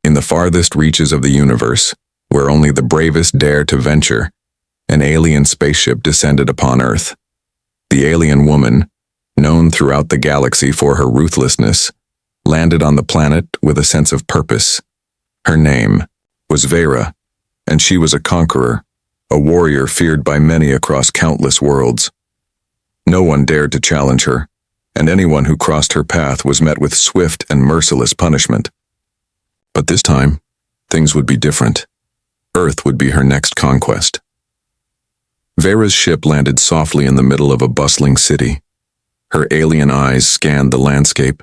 In the farthest reaches of the universe, where only the bravest dare to venture, an alien spaceship descended upon Earth. The alien woman, known throughout the galaxy for her ruthlessness, landed on the planet with a sense of purpose. Her name was Vera, and she was a conqueror, a warrior feared by many across countless worlds. No one dared to challenge her, and anyone who crossed her path was met with swift and merciless punishment. But this time, things would be different. Earth would be her next conquest. Vera's ship landed softly in the middle of a bustling city. Her alien eyes scanned the landscape,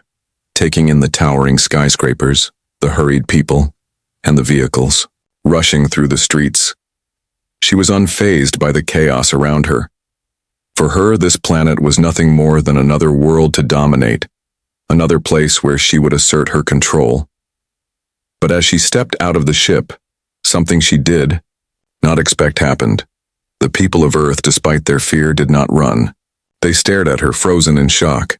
taking in the towering skyscrapers, the hurried people, and the vehicles, rushing through the streets. She was unfazed by the chaos around her. For her, this planet was nothing more than another world to dominate, another place where she would assert her control. But as she stepped out of the ship, something she did not expect happened. The people of Earth, despite their fear, did not run. They stared at her, frozen in shock.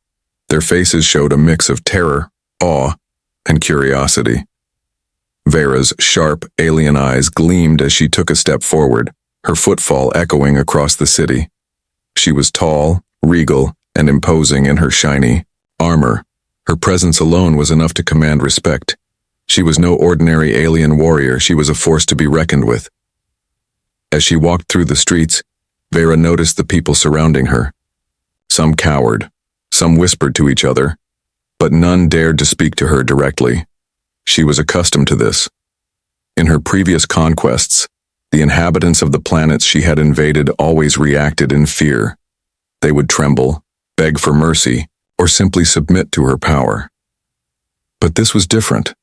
Their faces showed a mix of terror, awe, and curiosity. Vera's sharp, alien eyes gleamed as she took a step forward, her footfall echoing across the city. She was tall, regal, and imposing in her shiny armor. Her presence alone was enough to command respect. She was no ordinary alien warrior, she was a force to be reckoned with. As she walked through the streets, Vera noticed the people surrounding her. Some cowered, some whispered to each other, but none dared to speak to her directly. She was accustomed to this. In her previous conquests, the inhabitants of the planets she had invaded always reacted in fear. They would tremble, beg for mercy, or simply submit to her power. But this was different.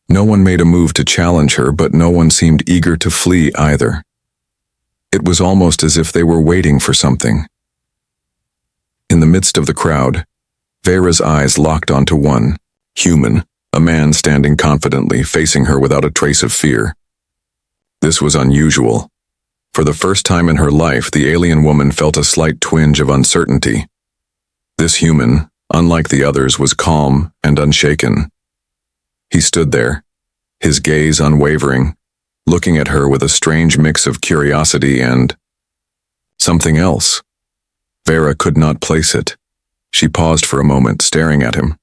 No one made a move to challenge her, but no one seemed eager to flee either. It was almost as if they were waiting for something. In the midst of the crowd, Vera's eyes locked onto one, human, a man standing confidently, facing her without a trace of fear. This was unusual. For the first time in her life, the alien woman felt a slight twinge of uncertainty. This human, unlike the others, was calm and unshaken. He stood there, his gaze unwavering, looking at her with a strange mix of curiosity and something else. Vera could not place it. She paused for a moment, staring at him.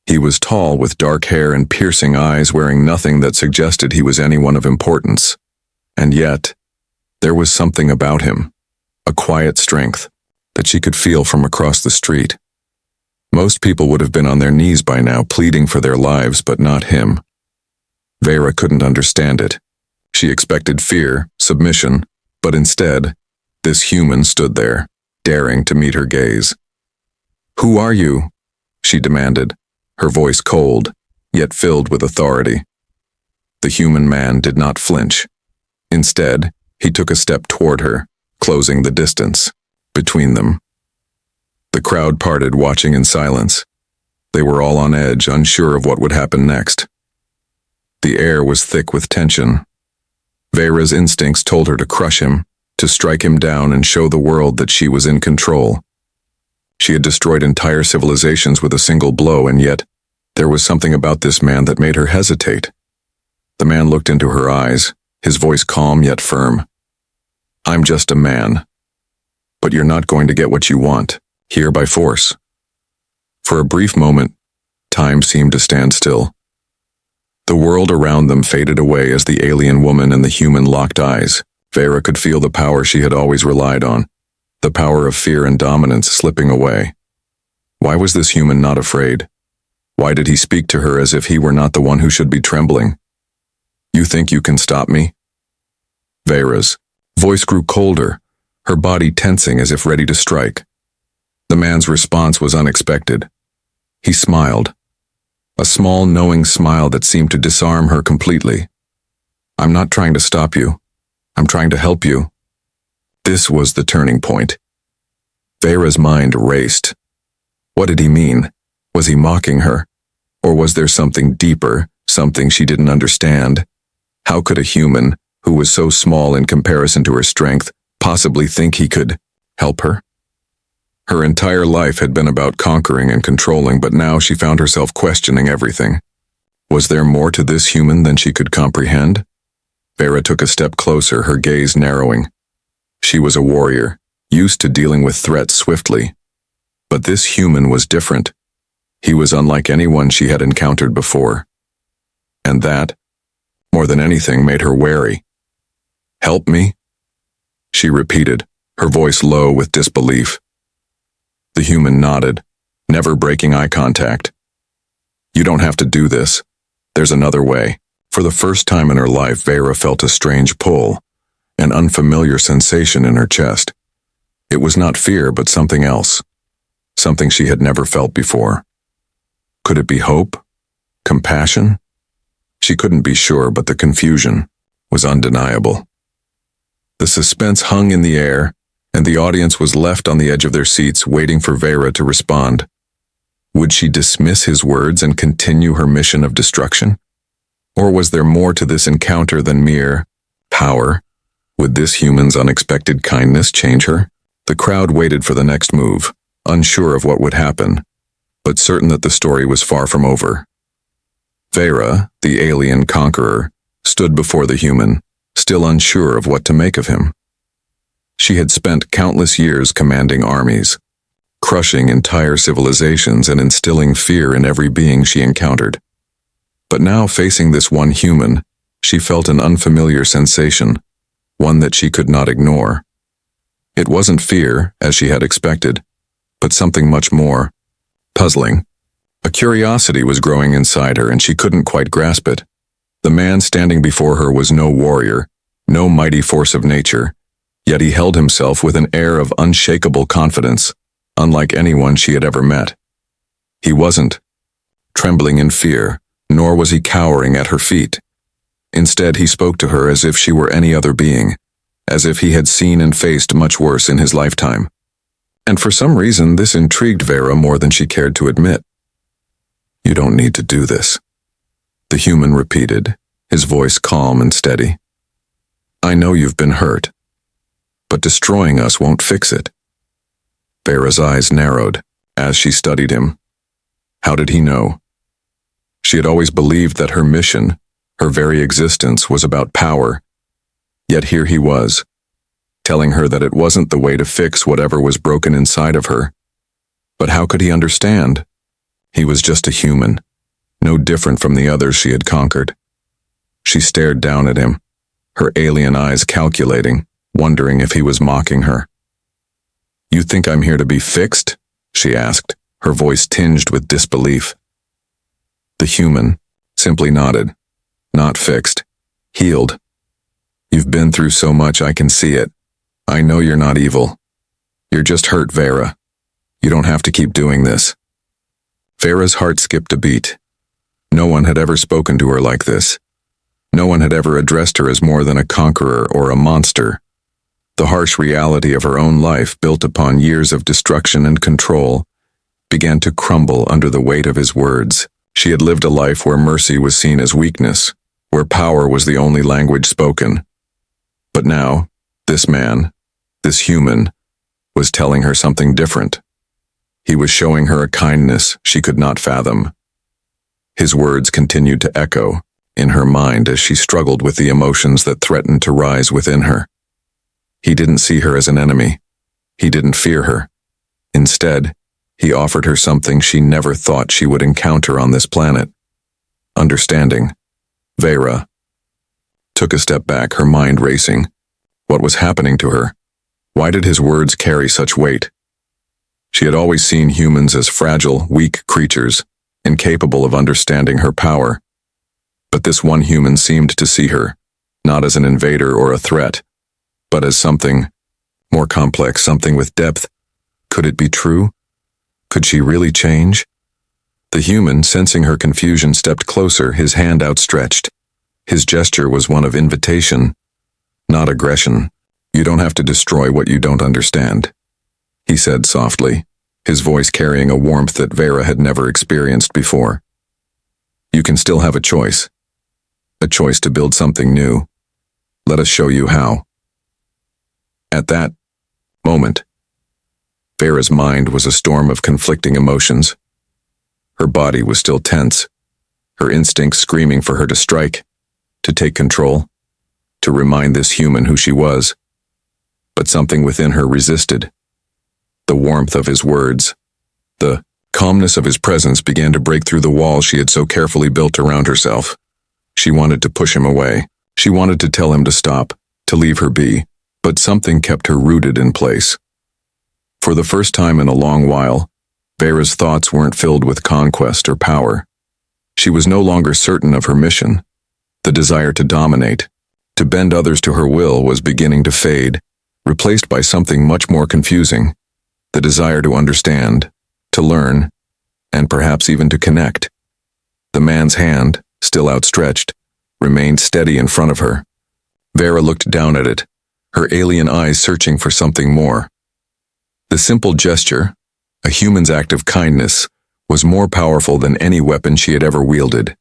He was tall, with dark hair and piercing eyes, wearing nothing that suggested he was anyone of importance. And yet, there was something about him, a quiet strength, that she could feel from across the street. Most people would have been on their knees by now, pleading for their lives, but not him. Vera couldn't understand it. She expected fear, submission, but instead, this human stood there, daring to meet her gaze. "Who are you?" she demanded, her voice cold, yet filled with authority. The human man did not flinch. Instead, he took a step toward her, closing the distance between them. The crowd parted, watching in silence. They were all on edge, unsure of what would happen next. The air was thick with tension. Vera's instincts told her to crush him, to strike him down and show the world that she was in control. She had destroyed entire civilizations with a single blow, and yet there was something about this man that made her hesitate. The man looked into her eyes, his voice calm yet firm. "I'm just a man. But you're not going to get what you want, here by force." For a brief moment, time seemed to stand still. The world around them faded away as the alien woman and the human locked eyes. Vera could feel the power she had always relied on, the power of fear and dominance slipping away. Why was this human not afraid? Why did he speak to her as if he were not the one who should be trembling? "You think you can stop me?" Vera's voice grew colder, her body tensing as if ready to strike. The man's response was unexpected. He smiled, a small, knowing smile that seemed to disarm her completely. "I'm not trying to stop you. I'm trying to help you." This was the turning point. Vera's mind raced. What did he mean? Was he mocking her? Or was there something deeper, something she didn't understand? How could a human, who was so small in comparison to her strength, possibly think he could help her? Her entire life had been about conquering and controlling, but now she found herself questioning everything. Was there more to this human than she could comprehend? Vera took a step closer, her gaze narrowing. She was a warrior, used to dealing with threats swiftly. But this human was different. He was unlike anyone she had encountered before. And that, more than anything, made her wary. "Help me?" she repeated, her voice low with disbelief. The human nodded, never breaking eye contact. "You don't have to do this. There's another way." For the first time in her life, Vera felt a strange pull, an unfamiliar sensation in her chest. It was not fear, but something else, something she had never felt before. Could it be hope? Compassion? She couldn't be sure, but the confusion was undeniable. The suspense hung in the air, and the audience was left on the edge of their seats, waiting for Vera to respond. Would she dismiss his words and continue her mission of destruction? Or was there more to this encounter than mere power? Would this human's unexpected kindness change her? The crowd waited for the next move, unsure of what would happen, but certain that the story was far from over. Vera, the alien conqueror, stood before the human, still unsure of what to make of him. She had spent countless years commanding armies, crushing entire civilizations and instilling fear in every being she encountered. But now, facing this one human, she felt an unfamiliar sensation, one that she could not ignore. It wasn't fear, as she had expected, but something much more puzzling. A curiosity was growing inside her, and she couldn't quite grasp it. The man standing before her was no warrior, no mighty force of nature, yet he held himself with an air of unshakable confidence, unlike anyone she had ever met. He wasn't trembling in fear, nor was he cowering at her feet. Instead, he spoke to her as if she were any other being, as if he had seen and faced much worse in his lifetime. And for some reason, this intrigued Vera more than she cared to admit. "You don't need to do this," the human repeated, his voice calm and steady. "I know you've been hurt, but destroying us won't fix it." Vera's eyes narrowed as she studied him. How did he know? She had always believed that her mission, her very existence, was about power. Yet here he was, telling her that it wasn't the way to fix whatever was broken inside of her. But how could he understand? He was just a human, no different from the others she had conquered. She stared down at him, her alien eyes calculating, wondering if he was mocking her. "You think I'm here to be fixed?" she asked, her voice tinged with disbelief. The human simply nodded. "Not fixed. Healed. You've been through so much, I can see it. I know you're not evil. You're just hurt, Vera. You don't have to keep doing this." Vera's heart skipped a beat. No one had ever spoken to her like this. No one had ever addressed her as more than a conqueror or a monster. The harsh reality of her own life, built upon years of destruction and control, began to crumble under the weight of his words. She had lived a life where mercy was seen as weakness, where power was the only language spoken. But now, this man, this human, was telling her something different. He was showing her a kindness she could not fathom. His words continued to echo in her mind as she struggled with the emotions that threatened to rise within her. He didn't see her as an enemy. He didn't fear her. Instead, he offered her something she never thought she would encounter on this planet. Understanding. Vera took a step back, her mind racing. What was happening to her? Why did his words carry such weight? She had always seen humans as fragile, weak creatures, incapable of understanding her power. But this one human seemed to see her, not as an invader or a threat, but as something more complex, something with depth. Could it be true? Could she really change? The human, sensing her confusion, stepped closer, his hand outstretched. His gesture was one of invitation, not aggression. "You don't have to destroy what you don't understand," he said softly, his voice carrying a warmth that Vera had never experienced before. "You can still have a choice to build something new. Let us show you how." At that moment, Vera's mind was a storm of conflicting emotions. Her body was still tense, her instincts screaming for her to strike, to take control, to remind this human who she was. But something within her resisted. The warmth of his words, the calmness of his presence began to break through the walls she had so carefully built around herself. She wanted to push him away. She wanted to tell him to stop, to leave her be, but something kept her rooted in place. For the first time in a long while, Vera's thoughts weren't filled with conquest or power. She was no longer certain of her mission. The desire to dominate, to bend others to her will, was beginning to fade, replaced by something much more confusing: the desire to understand, to learn, and perhaps even to connect. The man's hand, still outstretched, remained steady in front of her. Vera looked down at it, her alien eyes searching for something more. The simple gesture, a human's act of kindness, was more powerful than any weapon she had ever wielded.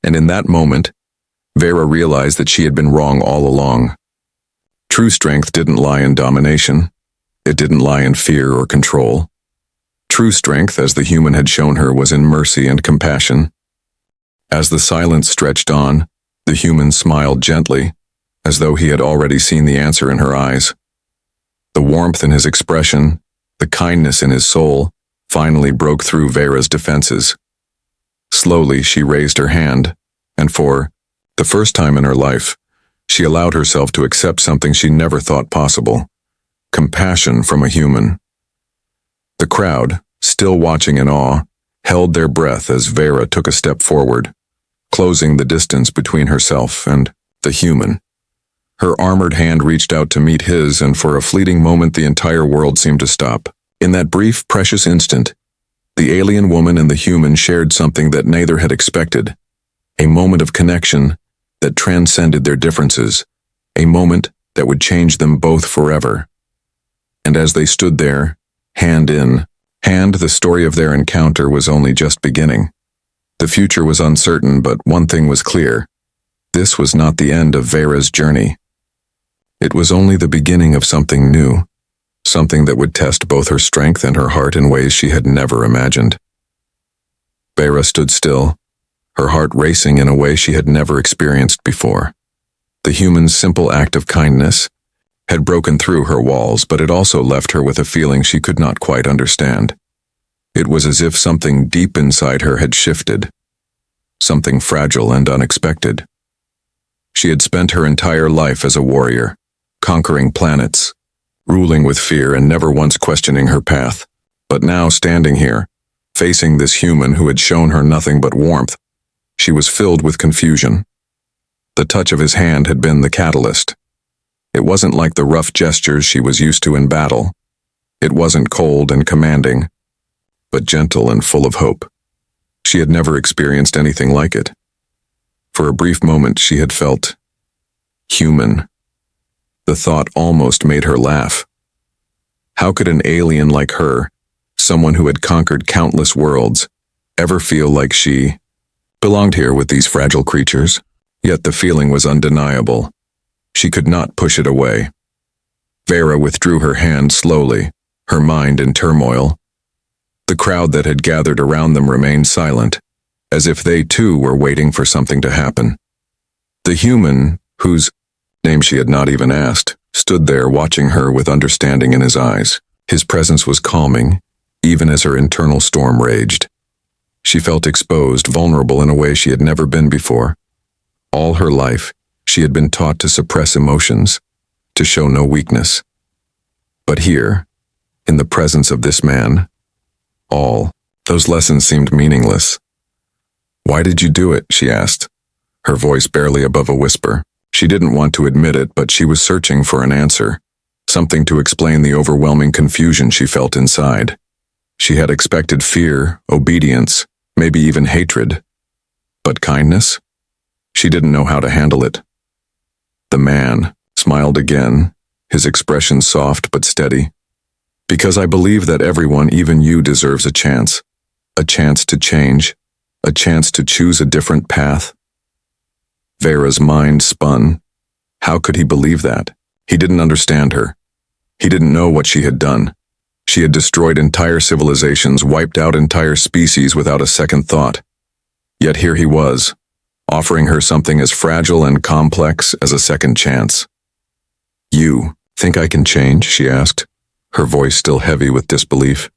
And in that moment, Vera realized that she had been wrong all along. True strength didn't lie in domination. It didn't lie in fear or control. True strength, as the human had shown her, was in mercy and compassion. As the silence stretched on, the human smiled gently, as though he had already seen the answer in her eyes. The warmth in his expression, the kindness in his soul, finally broke through Vera's defenses. Slowly, she raised her hand, and for the first time in her life, she allowed herself to accept something she never thought possible: compassion from a human. The crowd, still watching in awe, held their breath as Vera took a step forward, closing the distance between herself and the human. Her armored hand reached out to meet his, and for a fleeting moment the entire world seemed to stop. In that brief, precious instant, the alien woman and the human shared something that neither had expected: a moment of connection that transcended their differences, a moment that would change them both forever. And as they stood there, hand in hand, the story of their encounter was only just beginning. The future was uncertain, but one thing was clear: this was not the end of Vera's journey. It was only the beginning of something new, something that would test both her strength and her heart in ways she had never imagined. Vera stood still, her heart racing in a way she had never experienced before. The human's simple act of kindness had broken through her walls, but it also left her with a feeling she could not quite understand. It was as if something deep inside her had shifted, something fragile and unexpected. She had spent her entire life as a warrior, conquering planets, ruling with fear, and never once questioning her path. But now, standing here, facing this human who had shown her nothing but warmth, she was filled with confusion. The touch of his hand had been the catalyst. It wasn't like the rough gestures she was used to in battle. It wasn't cold and commanding, but gentle and full of hope. She had never experienced anything like it. For a brief moment she had felt human. The thought almost made her laugh. How could an alien like her, someone who had conquered countless worlds, ever feel like she belonged here with these fragile creatures? Yet the feeling was undeniable. She could not push it away. Vera withdrew her hand slowly, her mind in turmoil. The crowd that had gathered around them remained silent, as if they too were waiting for something to happen. The human, whose name she had not even asked, stood there watching her with understanding in his eyes. His presence was calming, even as her internal storm raged. She felt exposed, vulnerable in a way she had never been before. All her life, she had been taught to suppress emotions, to show no weakness. But here, in the presence of this man, all those lessons seemed meaningless. "Why did you do it?" she asked, her voice barely above a whisper. She didn't want to admit it, but she was searching for an answer, something to explain the overwhelming confusion she felt inside. She had expected fear, obedience, maybe even hatred. But kindness? She didn't know how to handle it. The man smiled again, his expression soft but steady. "Because I believe that everyone, even you, deserves a chance to change, a chance to choose a different path." Vera's mind spun. How could he believe that? He didn't understand her. He didn't know what she had done. She had destroyed entire civilizations, wiped out entire species without a second thought. Yet here he was, offering her something as fragile and complex as a second chance. "You think I can change?" she asked, her voice still heavy with disbelief.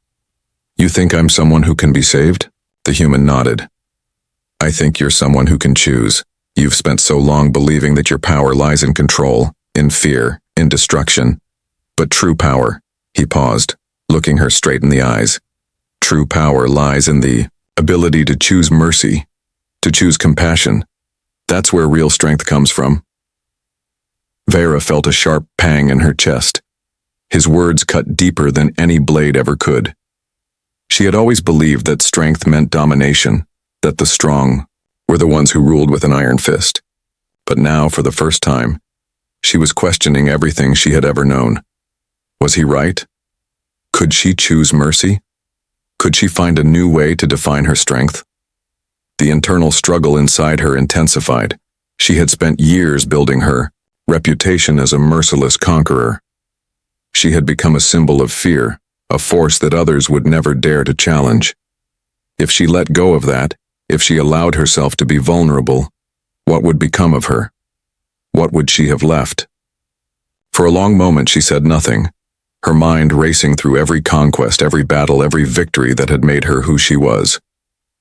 "You think I'm someone who can be saved?" The human nodded. "I think you're someone who can choose. You've spent so long believing that your power lies in control, in fear, in destruction. But true power," he paused, looking her straight in the eyes. "True power lies in the ability to choose mercy, to choose compassion. That's where real strength comes from." Vera felt a sharp pang in her chest. His words cut deeper than any blade ever could. She had always believed that strength meant domination, that the strong were the ones who ruled with an iron fist. But now, for the first time, she was questioning everything she had ever known. Was he right? Could she choose mercy? Could she find a new way to define her strength? The internal struggle inside her intensified. She had spent years building her reputation as a merciless conqueror. She had become a symbol of fear, a force that others would never dare to challenge. If she let go of that, if she allowed herself to be vulnerable, what would become of her? What would she have left? For a long moment she said nothing, her mind racing through every conquest, every battle, every victory that had made her who she was.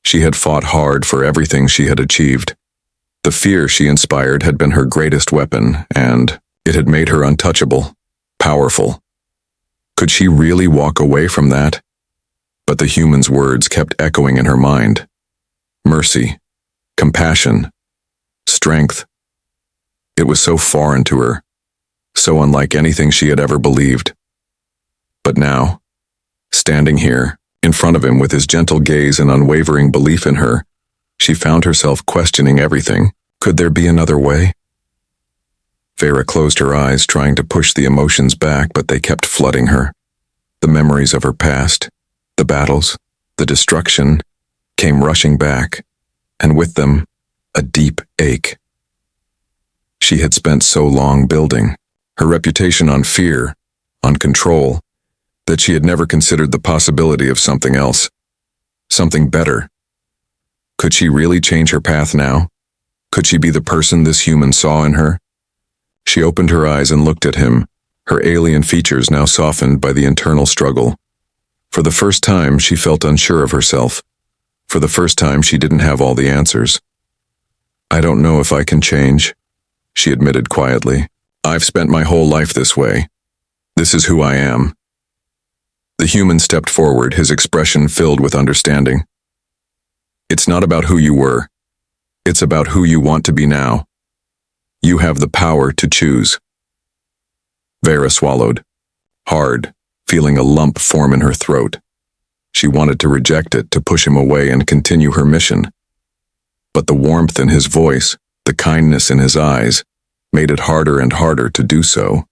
She had fought hard for everything she had achieved. The fear she inspired had been her greatest weapon, and it had made her untouchable, powerful. Could she really walk away from that? But the human's words kept echoing in her mind. Mercy, compassion, strength. It was so foreign to her, so unlike anything she had ever believed. But now, standing here, in front of him with his gentle gaze and unwavering belief in her, she found herself questioning everything. Could there be another way? Vera closed her eyes, trying to push the emotions back, but they kept flooding her. The memories of her past, the battles, the destruction, came rushing back, and with them, a deep ache. She had spent so long building her reputation on fear, on control, that she had never considered the possibility of something else, something better. Could she really change her path now? Could she be the person this human saw in her? She opened her eyes and looked at him, her alien features now softened by the internal struggle. For the first time, she felt unsure of herself. For the first time, she didn't have all the answers. "I don't know if I can change," she admitted quietly. "I've spent my whole life this way. This is who I am." The human stepped forward, his expression filled with understanding. "It's not about who you were. It's about who you want to be now. You have the power to choose." Vera swallowed, hard, feeling a lump form in her throat. She wanted to reject it, to push him away and continue her mission. But the warmth in his voice, the kindness in his eyes, made it harder and harder to do so.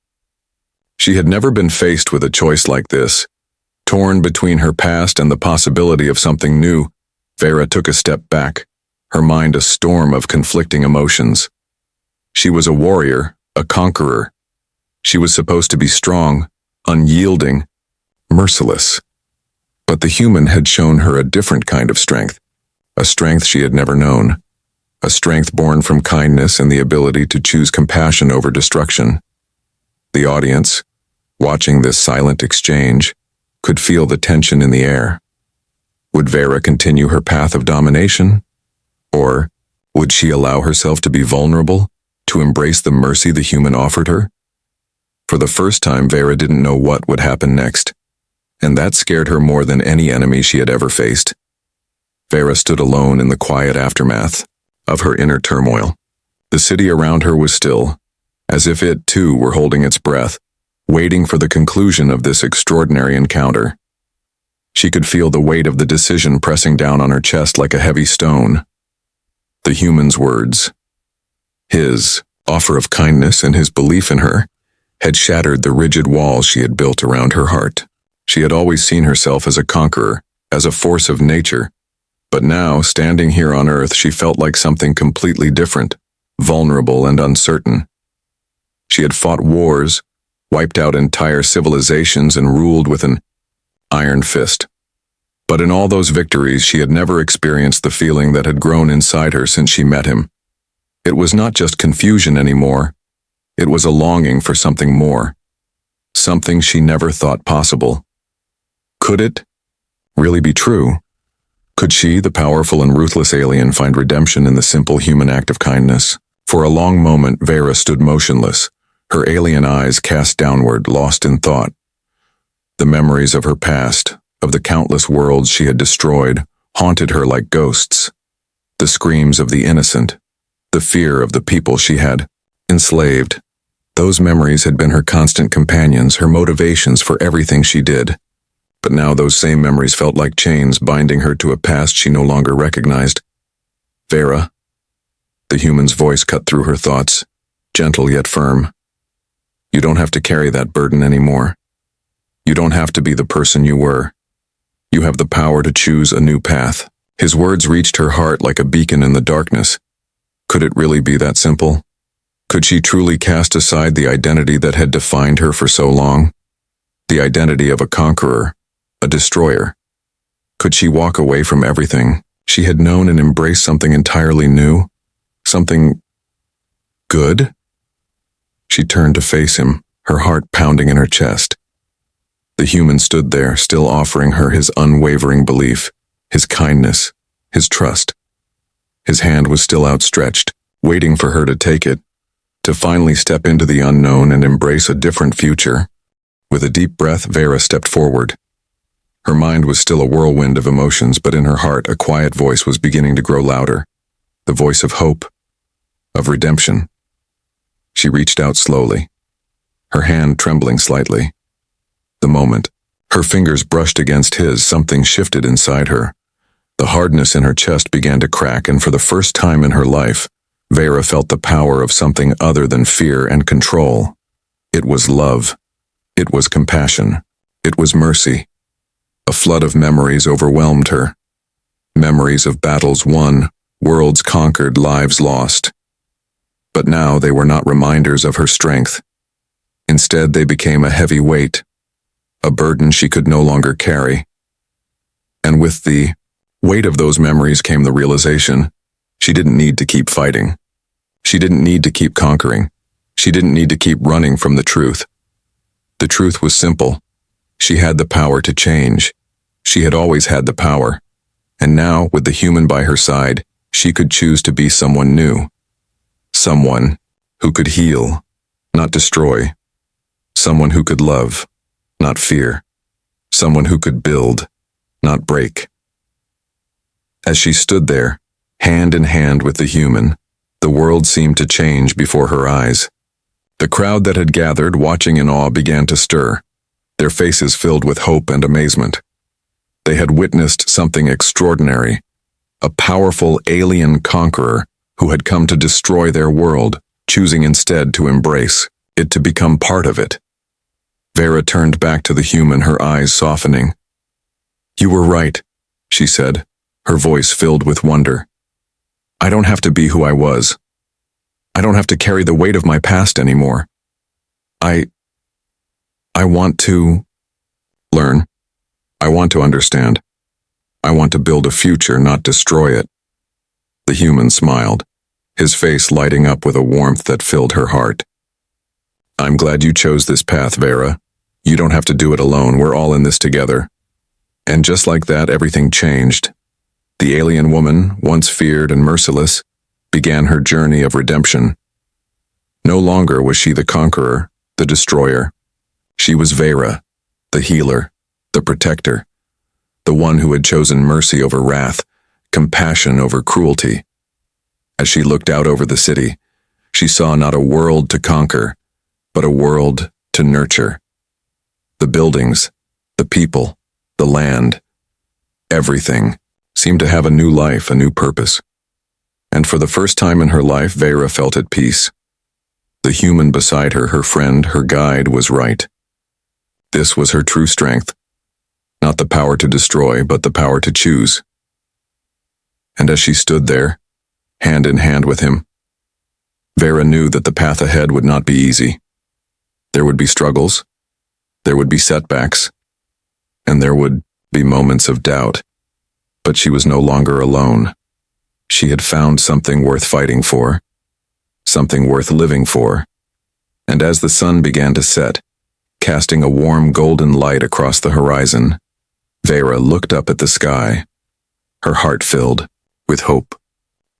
She had never been faced with a choice like this. Torn between her past and the possibility of something new, Vera took a step back, her mind a storm of conflicting emotions. She was a warrior, a conqueror. She was supposed to be strong, unyielding, merciless. But the human had shown her a different kind of strength, a strength she had never known, a strength born from kindness and the ability to choose compassion over destruction. The audience, watching this silent exchange, could feel the tension in the air. Would Vera continue her path of domination? Or would she allow herself to be vulnerable, to embrace the mercy the human offered her? For the first time, Vera didn't know what would happen next, and that scared her more than any enemy she had ever faced. Vera stood alone in the quiet aftermath of her inner turmoil. The city around her was still, as if it too were holding its breath, waiting for the conclusion of this extraordinary encounter. She could feel the weight of the decision pressing down on her chest like a heavy stone. The human's words, his offer of kindness and his belief in her, had shattered the rigid walls she had built around her heart. She had always seen herself as a conqueror, as a force of nature. But now, standing here on Earth, she felt like something completely different, vulnerable and uncertain. She had fought wars, wiped out entire civilizations, and ruled with an iron fist. But in all those victories, she had never experienced the feeling that had grown inside her since she met him. It was not just confusion anymore. It was a longing for something more. Something she never thought possible. Could it really be true? Could she, the powerful and ruthless alien, find redemption in the simple human act of kindness? For a long moment, Vera stood motionless, her alien eyes cast downward, lost in thought. The memories of her past, of the countless worlds she had destroyed, haunted her like ghosts. The screams of the innocent, the fear of the people she had enslaved. Those memories had been her constant companions, her motivations for everything she did. But now those same memories felt like chains binding her to a past she no longer recognized. Vera. The human's voice cut through her thoughts, gentle yet firm. You don't have to carry that burden anymore. You don't have to be the person you were. You have the power to choose a new path. His words reached her heart like a beacon in the darkness. Could it really be that simple? Could she truly cast aside the identity that had defined her for so long? The identity of a conqueror, a destroyer. Could she walk away from everything she had known and embrace something entirely new? Something good? She turned to face him, her heart pounding in her chest. The human stood there, still offering her his unwavering belief, his kindness, his trust. His hand was still outstretched, waiting for her to take it, to finally step into the unknown and embrace a different future. With a deep breath, Vera stepped forward. Her mind was still a whirlwind of emotions, but in her heart a quiet voice was beginning to grow louder, the voice of hope, of redemption. She reached out slowly, her hand trembling slightly. The moment her fingers brushed against his, something shifted inside her. The hardness in her chest began to crack, and for the first time in her life, Vera felt the power of something other than fear and control. It was love. It was compassion. It was mercy. A flood of memories overwhelmed her. Memories of battles won, worlds conquered, lives lost. But now they were not reminders of her strength. Instead, they became a heavy weight, a burden she could no longer carry. And with the weight of those memories came the realization she didn't need to keep fighting. She didn't need to keep conquering. She didn't need to keep running from the truth. The truth was simple. She had the power to change. She had always had the power. And now, with the human by her side, she could choose to be someone new. Someone who could heal, not destroy. Someone who could love, not fear. Someone who could build, not break. As she stood there, hand in hand with the human, the world seemed to change before her eyes. The crowd that had gathered, watching in awe, began to stir, their faces filled with hope and amazement. They had witnessed something extraordinary, a powerful alien conqueror who had come to destroy their world, choosing instead to embrace it, to become part of it. Vera turned back to the human, her eyes softening. "You were right," she said, her voice filled with wonder. "I don't have to be who I was. I don't have to carry the weight of my past anymore. I want to learn. I want to understand. I want to build a future, not destroy it." The human smiled, his face lighting up with a warmth that filled her heart. "I'm glad you chose this path, Vera. You don't have to do it alone. We're all in this together." And just like that, everything changed. The alien woman, once feared and merciless, began her journey of redemption. No longer was she the conqueror, the destroyer. She was Vera, the healer, the protector, the one who had chosen mercy over wrath, compassion over cruelty. As she looked out over the city, she saw not a world to conquer, but a world to nurture. The buildings, the people, the land, everything seemed to have a new life, a new purpose. And for the first time in her life, Vera felt at peace. The human beside her, her friend, her guide, was right. This was her true strength. Not the power to destroy, but the power to choose. And as she stood there, hand in hand with him, Vera knew that the path ahead would not be easy. There would be struggles, there would be setbacks, and there would be moments of doubt, but she was no longer alone. She had found something worth fighting for, something worth living for. And as the sun began to set, casting a warm golden light across the horizon, Vera looked up at the sky, her heart filled with hope.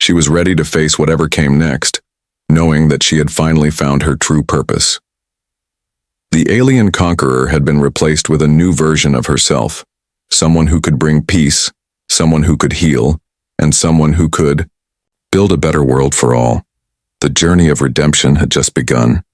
She was ready to face whatever came next, knowing that she had finally found her true purpose. The alien conqueror had been replaced with a new version of herself, someone who could bring peace, someone who could heal, and someone who could build a better world for all. The journey of redemption had just begun.